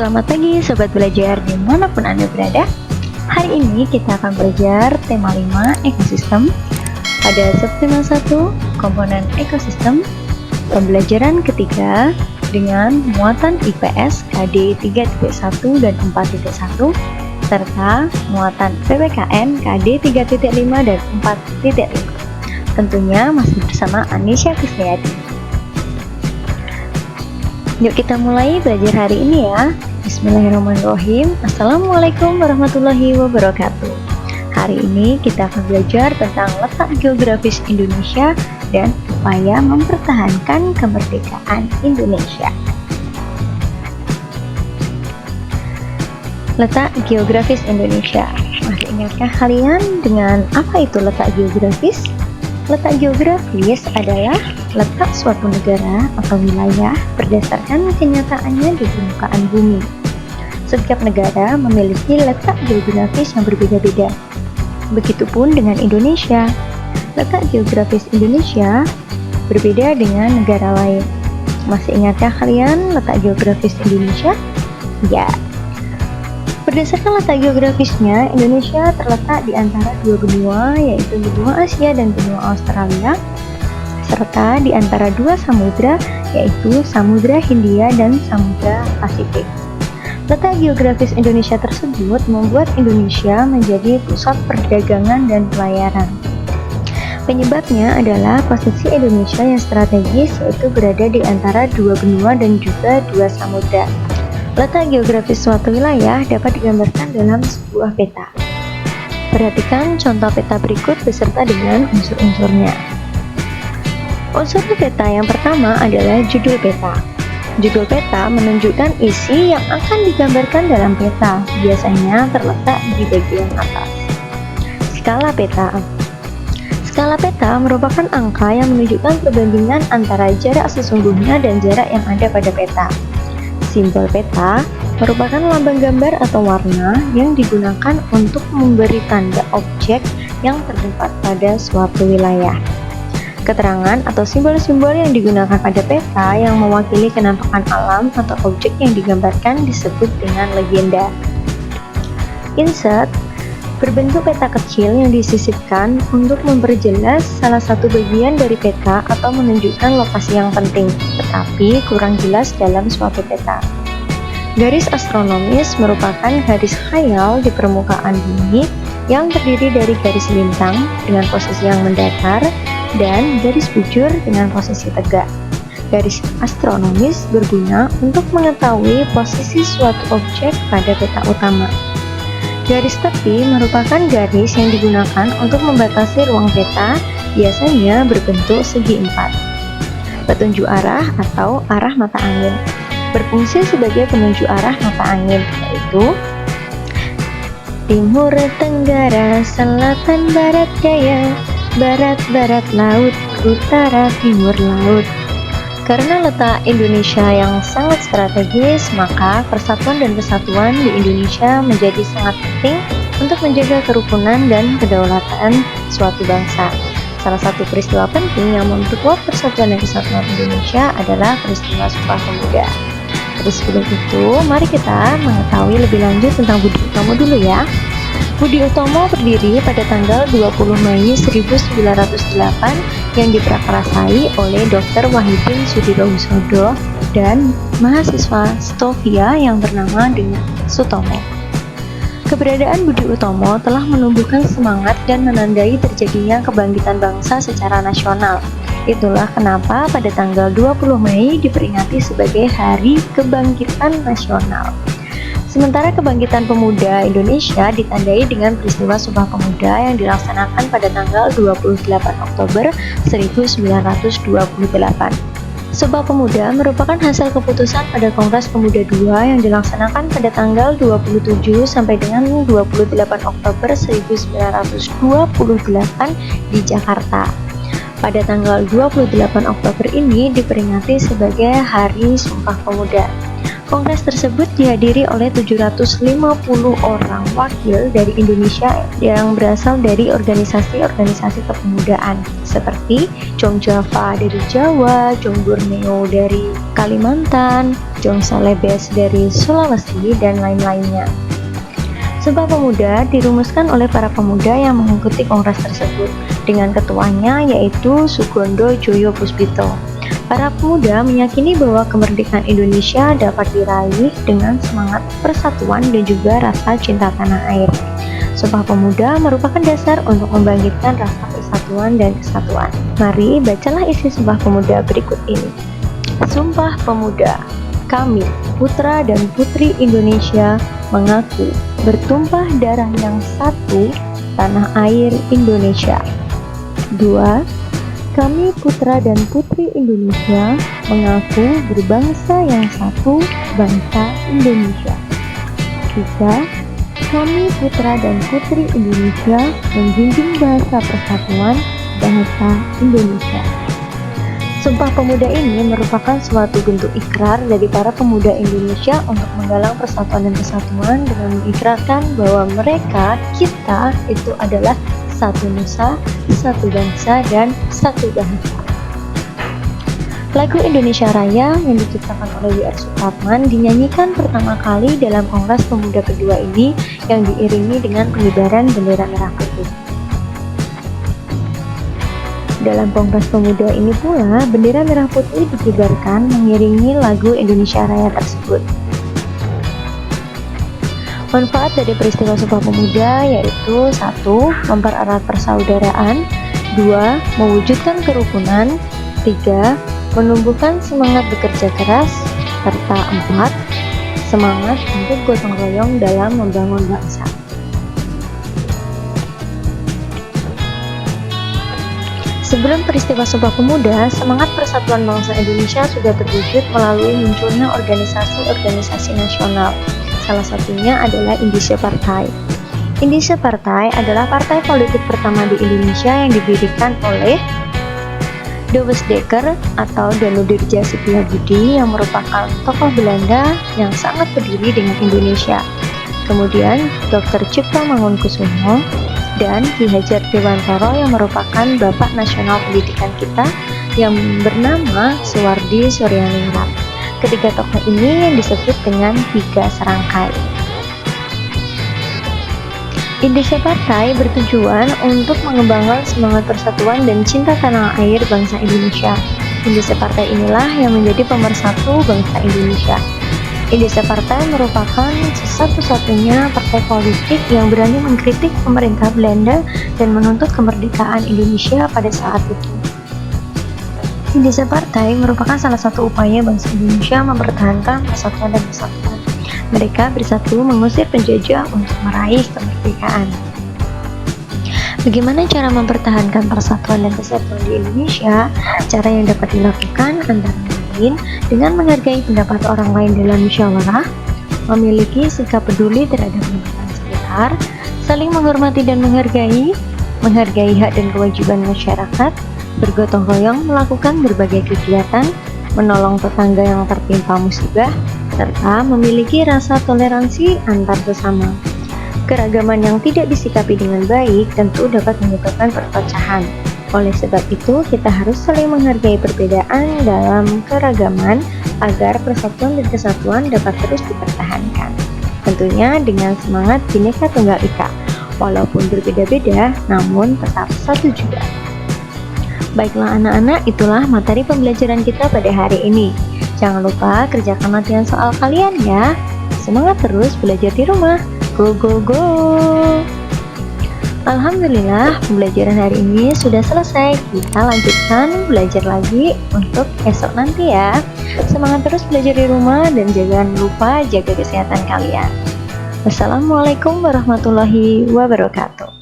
Selamat pagi Sobat Belajar dimanapun Anda berada. Hari ini kita akan belajar tema 5 ekosistem. Pada subtema 1 komponen ekosistem, pembelajaran ketiga dengan muatan IPS KD 3.1 dan 4.1 serta muatan PPKN KD 3.5 dan 4.5. Tentunya masih bersama Anisha Krisnayadi. Yuk kita mulai belajar hari ini ya. Bismillahirrahmanirrahim. Assalamualaikum warahmatullahi wabarakatuh. Hari ini kita akan belajar tentang letak geografis Indonesia dan upaya mempertahankan kemerdekaan Indonesia. Letak geografis Indonesia. Masih ingatkah kalian dengan apa itu letak geografis? Letak geografis adalah letak suatu negara atau wilayah berdasarkan kenyataannya di permukaan bumi. Setiap negara memiliki letak geografis yang berbeda-beda. Begitupun dengan Indonesia. Letak geografis Indonesia berbeda dengan negara lain. Masih ingatkah kalian letak geografis Indonesia? Ya. Berdasarkan letak geografisnya, Indonesia terletak di antara dua benua, yaitu benua Asia dan benua Australia, serta di antara dua samudra, yaitu Samudra Hindia dan Samudra Pasifik. Letak geografis Indonesia tersebut membuat Indonesia menjadi pusat perdagangan dan pelayaran. Penyebabnya adalah posisi Indonesia yang strategis, yaitu berada di antara dua benua dan juga dua samudra. Letak geografis suatu wilayah dapat digambarkan dalam sebuah peta. Perhatikan contoh peta berikut beserta dengan unsur-unsurnya. Unsur peta yang pertama adalah judul peta. Judul peta menunjukkan isi yang akan digambarkan dalam peta, biasanya terletak di bagian atas. Skala peta. Skala peta merupakan angka yang menunjukkan perbandingan antara jarak sesungguhnya dan jarak yang ada pada peta. Simbol peta merupakan lambang gambar atau warna yang digunakan untuk memberi tanda objek yang terdapat pada suatu wilayah. Keterangan atau simbol-simbol yang digunakan pada peta yang mewakili kenampakan alam atau objek yang digambarkan disebut dengan legenda. Insert berbentuk peta kecil yang disisipkan untuk memperjelas salah satu bagian dari peta atau menunjukkan lokasi yang penting, tetapi kurang jelas dalam suatu peta. Garis astronomis merupakan garis khayal di permukaan bumi yang terdiri dari garis lintang dengan posisi yang mendatar dan garis bujur dengan posisi tegak. Garis astronomis berguna untuk mengetahui posisi suatu objek pada peta utama. Garis tepi merupakan garis yang digunakan untuk membatasi ruang peta, biasanya berbentuk segi empat. Petunjuk arah atau arah mata angin berfungsi sebagai penunjuk arah mata angin, yaitu timur, tenggara, selatan, barat, daya, barat, barat laut, utara, timur laut. Karena letak Indonesia yang sangat strategis, maka persatuan dan kesatuan di Indonesia menjadi sangat penting untuk menjaga kerukunan dan kedaulatan suatu bangsa. Salah satu peristiwa penting yang memperkuat persatuan dan kesatuan Indonesia adalah peristiwa Sumpah Pemuda. Tapi sebelum itu, mari kita mengetahui lebih lanjut tentang Budi Utomo dulu ya. Budi Utomo berdiri pada tanggal 20 Mei 1908 yang diprakarsai oleh Dr. Wahidin Sudirohusodo dan mahasiswa Stovia yang bernama dengan Sutomo. Keberadaan Budi Utomo telah menumbuhkan semangat dan menandai terjadinya kebangkitan bangsa secara nasional. Itulah kenapa pada tanggal 20 Mei diperingati sebagai Hari Kebangkitan Nasional. Sementara kebangkitan pemuda Indonesia ditandai dengan peristiwa Sumpah Pemuda yang dilaksanakan pada tanggal 28 Oktober 1928. Sumpah Pemuda merupakan hasil keputusan pada Kongres Pemuda II yang dilaksanakan pada tanggal 27 sampai dengan 28 Oktober 1928 di Jakarta. Pada tanggal 28 Oktober ini diperingati sebagai Hari Sumpah Pemuda. Kongres tersebut dihadiri oleh 750 orang wakil dari Indonesia yang berasal dari organisasi-organisasi kepemudaan seperti Chong Java dari Jawa, Chong Borneo dari Kalimantan, Jongsalebes dari Sulawesi, dan lain-lainnya. Sumpah Pemuda dirumuskan oleh para pemuda yang mengikuti kongres tersebut, dengan ketuanya yaitu Sugondo Joyo Puspito. Para pemuda meyakini bahwa kemerdekaan Indonesia dapat diraih dengan semangat persatuan dan juga rasa cinta tanah air. Sumpah Pemuda merupakan dasar untuk membangkitkan rasa persatuan dan kesatuan. Mari bacalah isi Sumpah Pemuda berikut ini. Sumpah Pemuda. Kami, putra dan putri Indonesia, mengaku bertumpah darah yang satu, tanah air Indonesia. 2. Kami putra dan putri Indonesia mengaku berbangsa yang satu, bangsa Indonesia. 3. Kami putra dan putri Indonesia menjunjung bahasa persatuan, bahasa Indonesia. Sumpah Pemuda ini merupakan suatu bentuk ikrar dari para pemuda Indonesia untuk menggalang persatuan dan kesatuan dengan mengikrarkan bahwa mereka, kita, itu adalah satu nusa, satu bangsa, dan satu bahasa. Lagu Indonesia Raya yang diciptakan oleh W.R. Supratman dinyanyikan pertama kali dalam Kongres Pemuda kedua ini yang diiringi dengan pengibaran bendera merah putih. Dalam Kongres Pemuda ini pula, bendera merah putih dikibarkan mengiringi lagu Indonesia Raya tersebut. Manfaat dari peristiwa Sumpah Pemuda yaitu 1. Mempererat persaudaraan, 2. Mewujudkan kerukunan, 3. Menumbuhkan semangat bekerja keras, serta 4. Semangat untuk gotong royong dalam membangun bangsa. Sebelum peristiwa Sumpah Pemuda, semangat persatuan bangsa Indonesia sudah terwujud melalui munculnya organisasi-organisasi nasional. Salah satunya adalah Indische Partei. Indische Partei adalah partai politik pertama di Indonesia yang didirikan oleh Douwes Dekker atau Danudirja Setiabudi yang merupakan tokoh Belanda yang sangat peduli dengan Indonesia. Kemudian Dr. Cipto Mangunkusumo dan Ki Hajar Dewantara yang merupakan Bapak Nasional Pendidikan kita yang bernama Suwardi Suryaningrat. Ketiga tokoh ini yang disebut dengan tiga serangkai. Indische Partei bertujuan untuk mengembangkan semangat persatuan dan cinta tanah air bangsa Indonesia. Indische Partei inilah yang menjadi pemersatu bangsa Indonesia. Indische Partei merupakan satu-satunya partai politik yang berani mengkritik pemerintah Belanda dan menuntut kemerdekaan Indonesia pada saat itu. Indische Partei merupakan salah satu upaya bangsa Indonesia mempertahankan persatuan dan kesatuan. Mereka bersatu mengusir penjajah untuk meraih kemerdekaan. Bagaimana cara mempertahankan persatuan dan kesatuan di Indonesia? Cara yang dapat dilakukan antara lain dengan menghargai pendapat orang lain dalam musyawarah, memiliki sikap peduli terhadap lingkungan sekitar, saling menghormati dan menghargai hak dan kewajiban masyarakat, bergotong royong melakukan berbagai kegiatan, menolong tetangga yang tertimpa musibah, serta memiliki rasa toleransi antar sesama. Keragaman yang tidak disikapi dengan baik tentu dapat menyebabkan perpecahan. Oleh sebab itu, kita harus saling menghargai perbedaan dalam keragaman agar persatuan dan kesatuan dapat terus dipertahankan. Tentunya dengan semangat Bhinneka Tunggal Ika, walaupun berbeda-beda, namun tetap satu juga. Baiklah anak-anak, itulah materi pembelajaran kita pada hari ini. Jangan lupa kerjakan latihan soal kalian ya. Semangat terus belajar di rumah. Go, go, go! Alhamdulillah, pembelajaran hari ini sudah selesai. Kita lanjutkan belajar lagi untuk esok nanti ya. Semangat terus belajar di rumah dan jangan lupa jaga kesehatan kalian. Wassalamualaikum warahmatullahi wabarakatuh.